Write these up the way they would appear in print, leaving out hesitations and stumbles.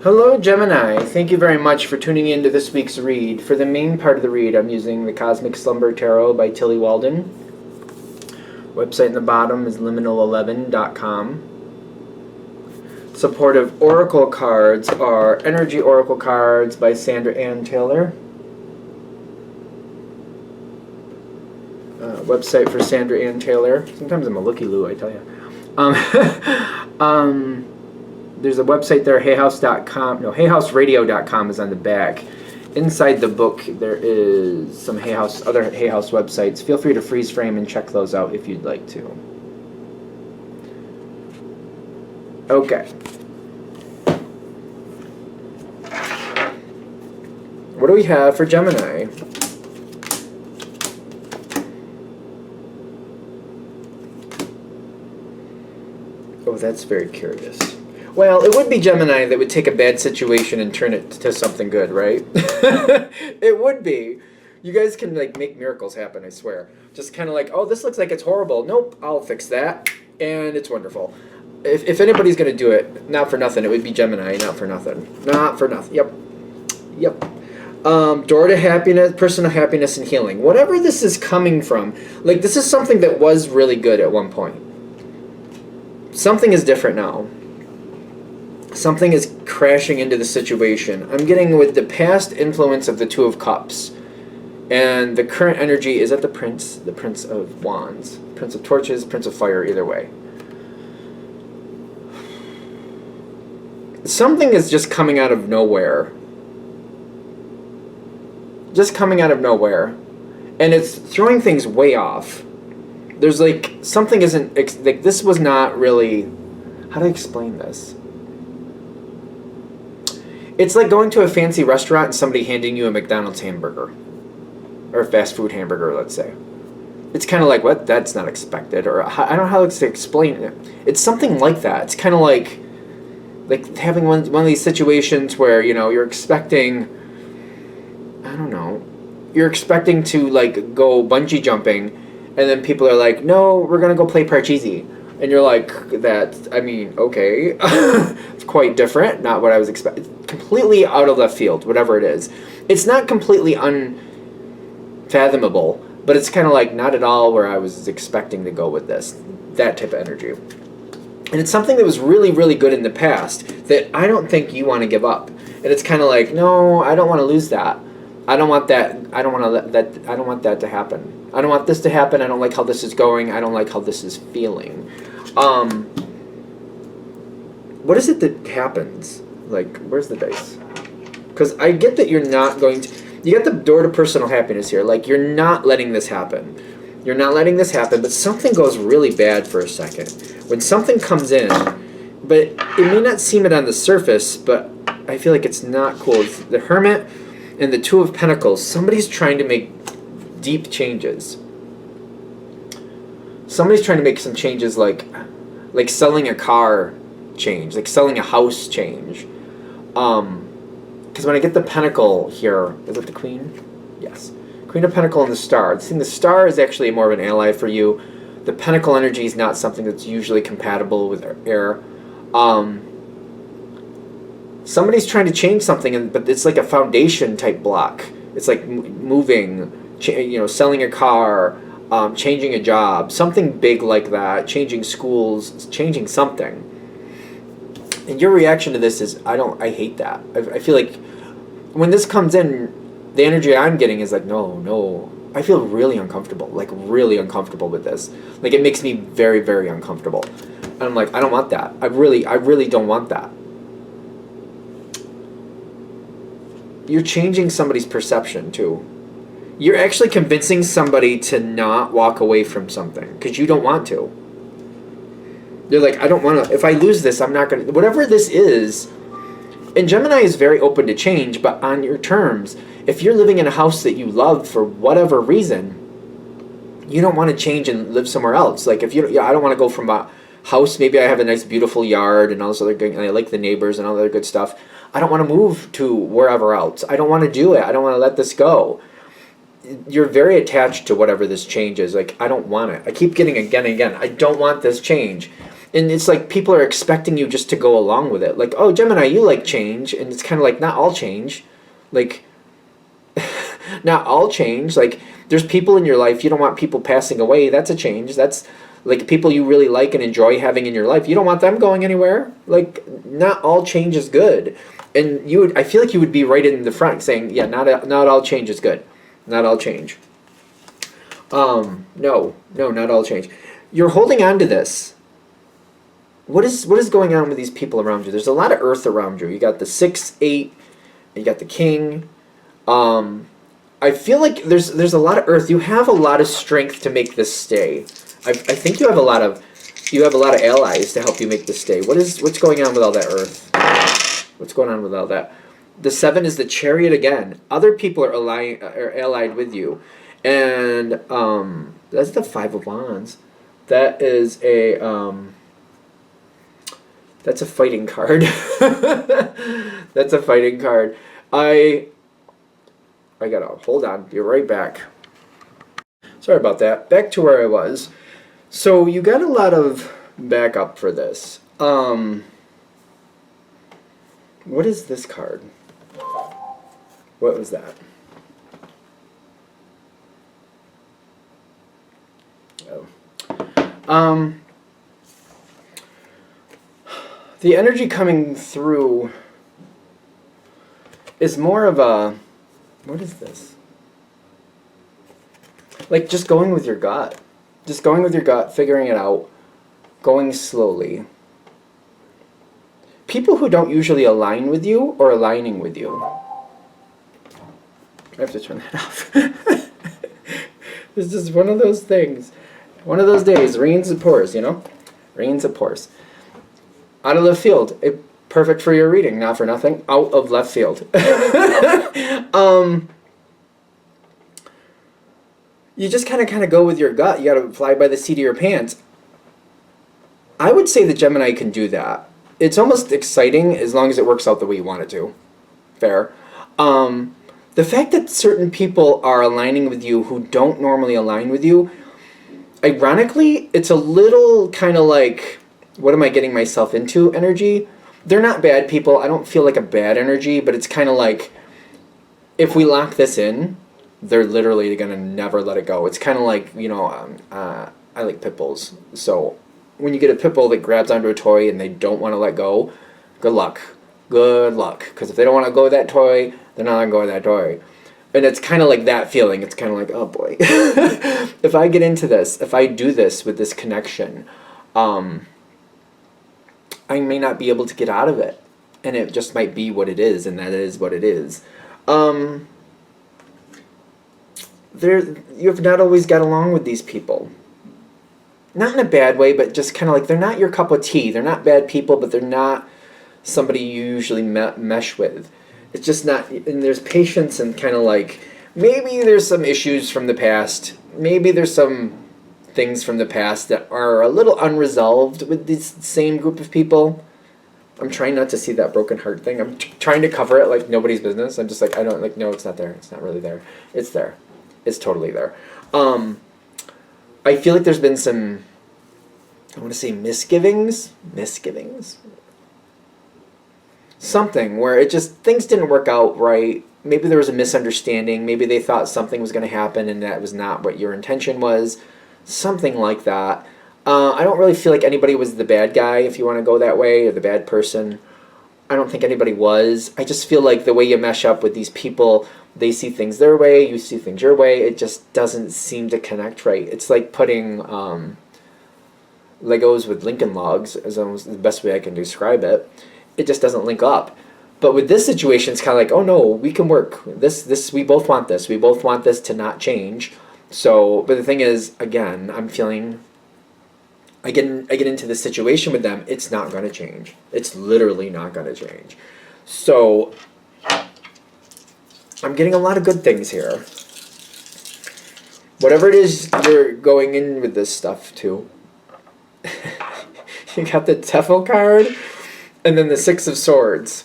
Hello, Gemini. Thank you very much for tuning in to this week's read. For the main part of the read, I'm using the Cosmic Slumber Tarot by Tilly Walden. Website in the bottom is liminal11.com. Supportive oracle cards are Energy Oracle cards by Sandra Ann Taylor. Website for Sandra Ann Taylor. Sometimes I'm a looky-loo, I tell you. There's a website there, hayhouse.com. No, hayhouseradio.com is on the back. Inside the book, there is some other Hay House websites. Feel free to freeze frame and check those out if you'd like to. Okay. What do we have for Gemini? Oh, that's very curious. Well, it would be Gemini that would take a bad situation and turn it to something good, right? It would be. You guys can like make miracles happen, I swear. Just kind of like, oh, this looks like it's horrible. Nope, I'll fix that. And it's wonderful. If anybody's going to do it, not for nothing, it would be Gemini, not for nothing. Not for nothing. Yep. Door to happiness, personal happiness and healing. Whatever this is coming from, like this is something that was really good at one point. Something is different now. Something is crashing into the situation. I'm getting with the past influence of the Two of Cups. And the current energy is at the Prince of Wands. Prince of Torches, Prince of Fire, either way. Something is just coming out of nowhere. Just coming out of nowhere. And it's throwing things way off. There's like, something isn't, like this was not really, how do I explain this? It's like going to a fancy restaurant and somebody handing you a McDonald's hamburger. Or a fast food hamburger, let's say. It's kind of like, what? That's not expected. Or I don't know how to explain it. It's something like that. It's kind of like having one of these situations where, you know, you're expecting, I don't know, you're expecting to like go bungee jumping and then people are like, no, we're going to go play Parcheesi. And you're like, okay, it's quite different, not what I was expecting. Completely out of left field, whatever it is. It's not completely unfathomable, but it's kind of like not at all where I was expecting to go with this, that type of energy. And it's something that was really, really good in the past that I don't think you want to give up. And it's kind of like, no, I don't want to lose that. I don't want that. I don't want to let that. I don't want that to happen. I don't want this to happen. I don't like how this is going. I don't like how this is feeling. What is it that happens? Like, where's the dice? Because I get that you're not going to... You got the door to personal happiness here. Like, you're not letting this happen. You're not letting this happen, but something goes really bad for a second. When something comes in, but it may not seem it on the surface, but I feel like it's not cool. It's the Hermit and the Two of Pentacles. Somebody's trying to make deep changes. Somebody's trying to make some changes like selling a car change, like selling a house change. Because when I get the Pentacle here, is it the Queen? Yes. Queen of Pentacle and the Star. The Star is actually more of an ally for you. The Pentacle energy is not something that's usually compatible with air. Somebody's trying to change something, but it's like a foundation type block. It's like moving, selling a car, changing a job, something big like that, changing schools, changing something. And your reaction to this is, I hate that. I feel like when this comes in, the energy I'm getting is like, no. I feel really uncomfortable, like really uncomfortable with this. Like it makes me very, very uncomfortable. And I'm like, I don't want that. I really don't want that. You're changing somebody's perception too. You're actually convincing somebody to not walk away from something because you don't want to. They're like, I don't want to. If I lose this, I'm not going to. Whatever this is. And Gemini is very open to change, but on your terms. If you're living in a house that you love for whatever reason, you don't want to change and live somewhere else. Like if I don't want to go from a house. Maybe I have a nice, beautiful yard and all this other good. And I like the neighbors and all the other good stuff. I don't want to move to wherever else. I don't want to do it. I don't want to let this go. You're very attached to whatever this change is. Like, I don't want it. I keep getting again and again, I don't want this change. And it's like people are expecting you just to go along with it. Like, oh, Gemini, you like change. And it's kind of like, not all change. Like, not all change. Like, there's people in your life, you don't want people passing away. That's a change. That's like people you really like and enjoy having in your life. You don't want them going anywhere. Like, not all change is good. And I feel like you would be right in the front saying, yeah, not all change is good. Not all change. No, not all change. You're holding on to this. What is going on with these people around you? There's a lot of earth around you. You got the 6, 8, you got the king. I feel like there's a lot of earth. You have a lot of strength to make this stay. I think you have a lot of allies to help you make this stay. What's going on with all that earth? What's going on with all that? The 7 is the chariot again. Other people are allied with you, and that's the 5 of Wands. That is that's a fighting card. That's a fighting card. I gotta hold on. Be right back. Sorry about that. Back to where I was. So you got a lot of backup for this. What is this card? What was that? Oh. The energy coming through is more of a, what is this? Like just going with your gut. Just going with your gut, figuring it out, going slowly. People who don't usually align with you or aligning with you. I have to turn that off. It's just one of those things. One of those days, rains and pours, you know? Rains and pours. Out of left field. Perfect for your reading, not for nothing. Out of left field. You just kind of go with your gut. You got to fly by the seat of your pants. I would say the Gemini can do that. It's almost exciting as long as it works out the way you want it to. Fair. The fact that certain people are aligning with you who don't normally align with you, ironically, it's a little kind of like, what am I getting myself into energy? They're not bad people. I don't feel like a bad energy, but it's kind of like, if we lock this in, they're literally going to never let it go. It's kind of like, you know, I like pit bulls. So when you get a pit bull that grabs onto a toy and they don't want to let go, good luck. Good luck. Because if they don't want to go with that toy, they're not going to go with that toy. And it's kind of like that feeling. It's kind of like, oh boy. If I get into this, if I do this with this connection, I may not be able to get out of it. And it just might be what it is, and that is what it is. You have not always got along with these people. Not in a bad way, but just kind of like they're not your cup of tea. They're not bad people, but they're not somebody you usually mesh with. It's just not, and there's patience and kind of like, maybe there's some issues from the past. Maybe there's some things from the past that are a little unresolved with this same group of people. I'm trying not to see that broken heart thing. I'm trying to cover it like nobody's business. I'm just like, I don't, like, no, it's not there. It's not really there. It's there. It's totally there. I feel like there's been some, I want to say misgivings? Something where it just, things didn't work out right. Maybe there was a misunderstanding. Maybe they thought something was going to happen and that was not what your intention was. Something like that. I don't really feel like anybody was the bad guy, if you want to go that way, or the bad person. I don't think anybody was. I just feel like the way you mesh up with these people, they see things their way, you see things your way. It just doesn't seem to connect right. It's like putting Legos with Lincoln Logs, is almost the best way I can describe it. It just doesn't link up. But with this situation, it's kind of like, oh no, we can work. This we both want this. We both want this to not change. So, but the thing is, again, I'm feeling, I get into this situation with them, it's not going to change. It's literally not going to change. So, I'm getting a lot of good things here. Whatever it is you're going in with this stuff to. You got the Tefl card, and then the 6 of Swords.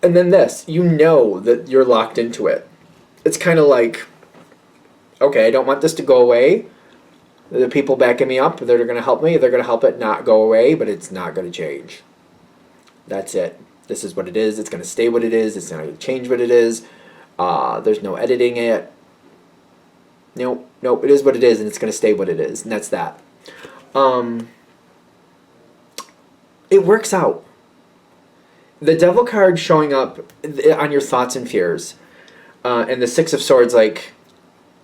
And then this, you know that you're locked into it. It's kind of like, okay, I don't want this to go away. The people backing me up, they're going to help me. They're going to help it not go away, but it's not going to change. That's it. This is what it is. It's going to stay what it is. It's not going to change what it is. There's no editing it. Nope. It is what it is, and it's going to stay what it is, and that's that. It works out. The Devil card showing up on your thoughts and fears, and the Six of Swords, like,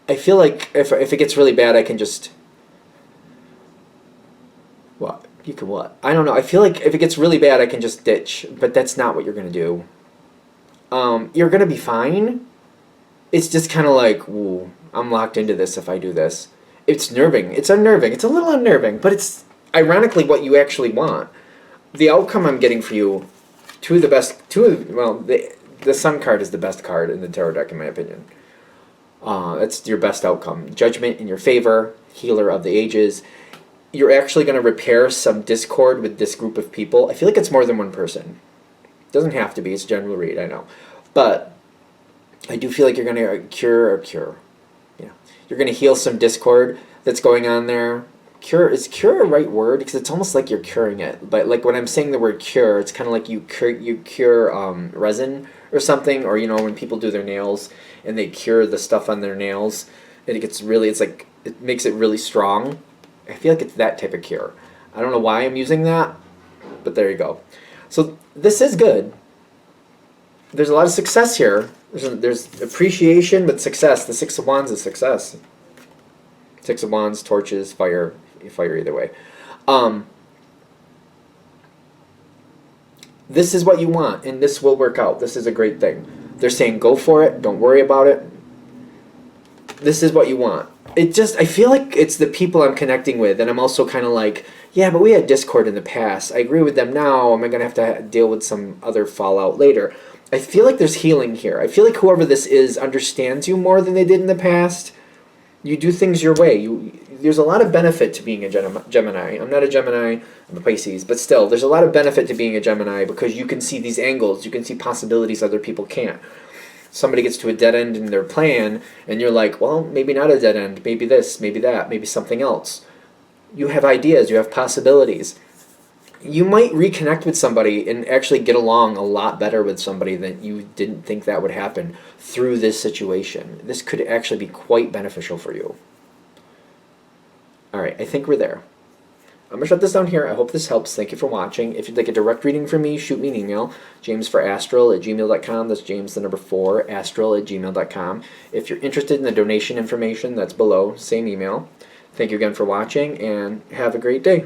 I feel like if it gets really bad, I can just... What? You can what? I don't know. I feel like if it gets really bad, I can just ditch, but that's not what you're going to do. You're going to be fine. It's just kind of like, ooh, I'm locked into this if I do this. It's nerving. It's unnerving. It's a little unnerving, but it's ironically what you actually want. The outcome I'm getting for you, the Sun card is the best card in the tarot deck, in my opinion. That's your best outcome. Judgment in your favor, Healer of the Ages. You're actually going to repair some discord with this group of people. I feel like it's more than one person. It doesn't have to be. It's a general read, I know. But I do feel like you're going to cure. Yeah. You're going to heal some discord that's going on there. Is cure a right word? Because it's almost like you're curing it. But like when I'm saying the word cure, it's kind of like you cure resin or something. Or, you know, when people do their nails and they cure the stuff on their nails, and it makes it really strong. I feel like it's that type of cure. I don't know why I'm using that, but there you go. So this is good. There's a lot of success here. There's appreciation, but success. The Six of Wands is success. Six of Wands, torches, fire. Fire either way. This is what you want, and this will work out. This is a great thing. They're saying go for it. Don't worry about it. This is what you want. I feel like it's the people I'm connecting with, and I'm also kind of like, yeah, but we had discord in the past. I agree with them now. Am I going to have to deal with some other fallout later? I feel like there's healing here. I feel like whoever this is understands you more than they did in the past. You do things your way. There's a lot of benefit to being a Gemini. I'm not a Gemini, I'm a Pisces, but still, there's a lot of benefit to being a Gemini because you can see these angles. You can see possibilities other people can't. Somebody gets to a dead end in their plan, and you're like, well, maybe not a dead end. Maybe this, maybe that, maybe something else. You have ideas. You have possibilities. You might reconnect with somebody and actually get along a lot better with somebody than you didn't think that would happen through this situation. This could actually be quite beneficial for you. All right, I think we're there. I'm going to shut this down here. I hope this helps. Thank you for watching. If you'd like a direct reading from me, shoot me an email, jamesforastral@gmail.com. That's James, the number 4, astral@gmail.com. If you're interested in the donation information, that's below. Same email. Thank you again for watching, and have a great day.